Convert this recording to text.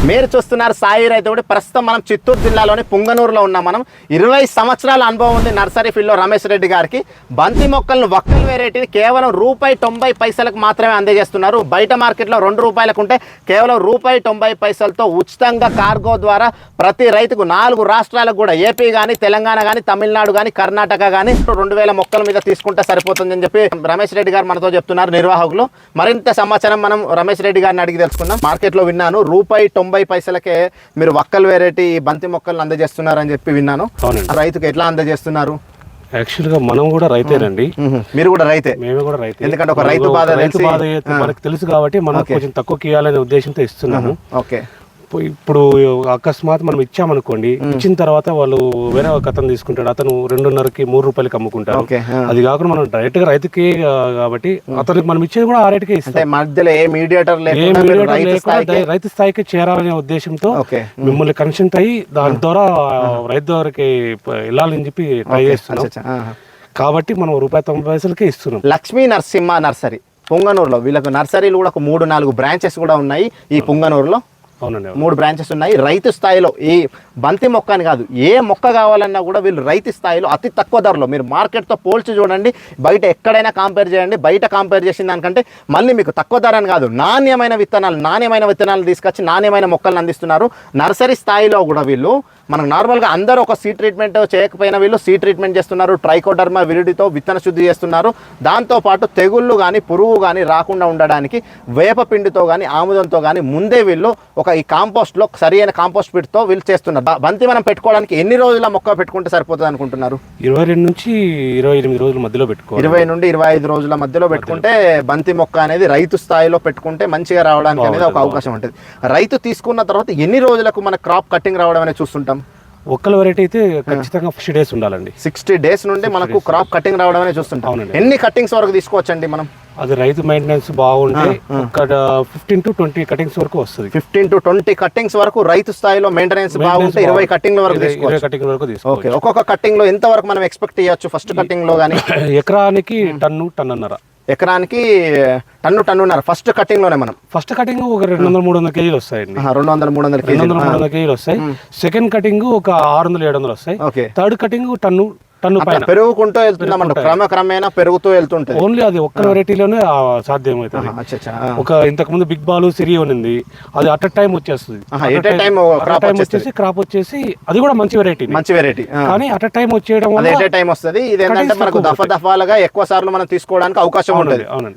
మీరు చూస్తున్నారు సాయి రైతు. ప్రస్తుతం మనం చిత్తూరు జిల్లాలోని పుంగనూరులో ఉన్నాం. మనం 20 సంవత్సరాల అనుభవం ఉంది నర్సరీ ఫీల్డ్లో రమేష్ రెడ్డి గారికి. బంతి మొక్కలను వక్కల్ వెరైటీని కేవలం ₹1.90 మాత్రమే అందజేస్తున్నారు. బయట మార్కెట్లో ₹2 ఉంటే కేవలం ₹1.90 ఉచితంగా కార్గో ద్వారా ప్రతి రైతుకు 4 రాష్ట్రాలకు కూడా ఏపీ కానీ తెలంగాణ కానీ తమిళనాడు కానీ కర్ణాటక కానీ 2000 మొక్కల మీద తీసుకుంటే సరిపోతుందని చెప్పి రమేష్ రెడ్డి గారు మనతో చెప్తున్నారు నిర్వాహకులు. మరింత సమాచారం మనం రమేష్ రెడ్డి గారిని అడిగి తెలుసుకుందాం. మార్కెట్లో విన్నాను ₹1.90కే మీరు వక్కల్ వెరైటీ బంతి మొక్కలను అందజేస్తున్నారని చెప్పి విన్నాను. రైతుకు ఎట్లా అందజేస్తున్నారు? యాక్చువల్గా మనం కూడా రైతేనండి. మీరు కూడా రైతే? మేము కూడా రైతే. ఎందుకంటే ఒక రైతు బాధ మనకు తెలుసు కాబట్టి మనం కొంచెం తక్కువ ఇవ్వాలనే ఉద్దేశంతో ఇస్తున్నాము. ఓకే. ఇప్పుడు అకస్మాత్ మనం ఇచ్చామనుకోండి, ఇచ్చిన తర్వాత వాళ్ళు వేరే ఒక అతను తీసుకుంటాడు, అతను ₹2.5కి ₹3 అమ్ముకుంటారు. అది కాకుండా మనం డైరెక్ట్ గా రైతుకి కాబట్టి అతనికి మనం ఇచ్చేది కూడా ఆ రేటుకే ఇస్తాం. మధ్యలో ఏ మీడియేటర్ రైతు స్థాయికి చేరాలనే ఉద్దేశంతో మిమ్మల్ని కన్సల్ట్ అయ్యి దాని ద్వారా రైతు దగ్గరికి వెళ్ళాలని చెప్పి ట్రై చేస్తున్నాం. కాబట్టి మనం ₹1.90కే ఇస్తున్నాం. లక్ష్మీ నరసింహ నర్సరీ పుంగనూరులో. వీళ్ళకు నర్సరీలు కూడా ఒక 3-4 బ్రాంచెస్ కూడా ఉన్నాయి ఈ పుంగనూరులో. 3 బ్రాంచెస్ ఉన్నాయి. రైతు స్థాయిలో ఈ బంతి మొక్క అని కాదు, ఏ మొక్క కావాలన్నా కూడా వీళ్ళు రైతు స్థాయిలో అతి తక్కువ ధరలో, మీరు మార్కెట్తో పోల్చి చూడండి, బయట ఎక్కడైనా కంపేర్ చేయండి. బయట కంపేర్ చేసిన దానికంటే మళ్ళీ మీకు తక్కువ ధర అని కాదు, నాణ్యమైన విత్తనాలు తీసుకొచ్చి నాణ్యమైన మొక్కలను అందిస్తున్నారు. నర్సరీ స్థాయిలో కూడా వీళ్ళు మనకు నార్మల్గా అందరూ ఒక సీడ్ ట్రీట్మెంట్ చేయకపోయినా వీళ్ళు సీడ్ ట్రీట్మెంట్ చేస్తున్నారు. ట్రైకోడర్మా విరిడితో విత్తన శుద్ధి చేస్తున్నారు. దాంతోపాటు తెగుళ్ళు కానీ పురుగు కానీ రాకుండా ఉండడానికి వేపపిండితో కానీ ఆముదంతో కానీ ముందే వీళ్ళు ఒక ఈ కాంపోస్ట్లో సరైన కాంపోస్ట్ పిట్తో వీళ్ళు చేస్తున్నారు. బంతి మనం పెట్టుకోవడానికి ఎన్ని రోజుల మొక్క పెట్టుకుంటే సరిపోతుంది అనుకుంటున్నారు? 22 నుంచి 28 రోజుల మధ్యలో పెట్టుకోవాలి. 20 నుండి 25 రోజుల మధ్యలో పెట్టుకుంటే బంతి మొక్క అనేది రైతు స్థాయిలో పెట్టుకుంటే మంచిగా రావడానికి అనేది ఒక అవకాశం ఉంటుంది. రైతు తీసుకున్న తర్వాత ఎన్ని రోజులకు మన క్రాప్ కటింగ్ రావడం అనేది చూస్తుంటాం? ఒక్కల వెరైటీ అయితే ఖచ్చితంగా 60 డేస్ ఉండాలండి. 60 డేస్ నుండి మనకు క్రాప్ కటింగ్ రావడం అనేది చూస్తుంటాం. ఎన్ని కటింగ్స్ వరకు తీసుకోవచ్చండి మనం? అది రైతు మెయింటెనెన్స్ బాగుంటే 15 to 20 కటింగ్స్ వరకు వస్తుంది. 15 to 20 కటింగ్స్ వరకు రైతు స్థాయిలో మెయింటెనెన్స్ బాగుంటే 20 కటింగ్ల వరకు తీసుకోవచ్చు. ఓకే. ఒక్కొక్క కటింగ్ లో ఎంత వరకు మనం ఎక్స్పెక్ట్ చేయొచ్చు? ఫస్ట్ కటింగ్ లో గానీ ఎకరానికి టన్నున్నర. ఎకరానికి టన్నున్నర ఫస్ట్ కటింగ్ లోనే. మనం ఫస్ట్ కటింగ్ ఒక 200-300 కేజీలు వస్తాయండి. 200-300 కేజీలు వస్తాయి. సెకండ్ కటింగ్ ఒక 600-700 వస్తాయి. థర్డ్ కటింగ్ టన్ను పైన పెరుగుకుంటూ వెళ్తుందన్నమాట. క్రమక్రమేణా పెరుగుతూ వెళ్తుంటుంది. ఓన్లీ అది ఒక్క వెరైటీలోనే సాధ్యమవుతుంది. ఒక ఇంతకు ముందు బిగ్ బాల్ సిరి ఉంది, అది అట్ టైం వచ్చేస్తుంది. క్రాప్ వచ్చేసి అది కూడా మంచి వెరైటీ కానీ అట్ టైం వచ్చేయడం వస్తుంది. ఇది ఏంటంటే మనకు దఫాలుగా ఎక్కువ సార్లు మనం తీసుకోవడానికి అవకాశం ఉంటుంది. అవునండి.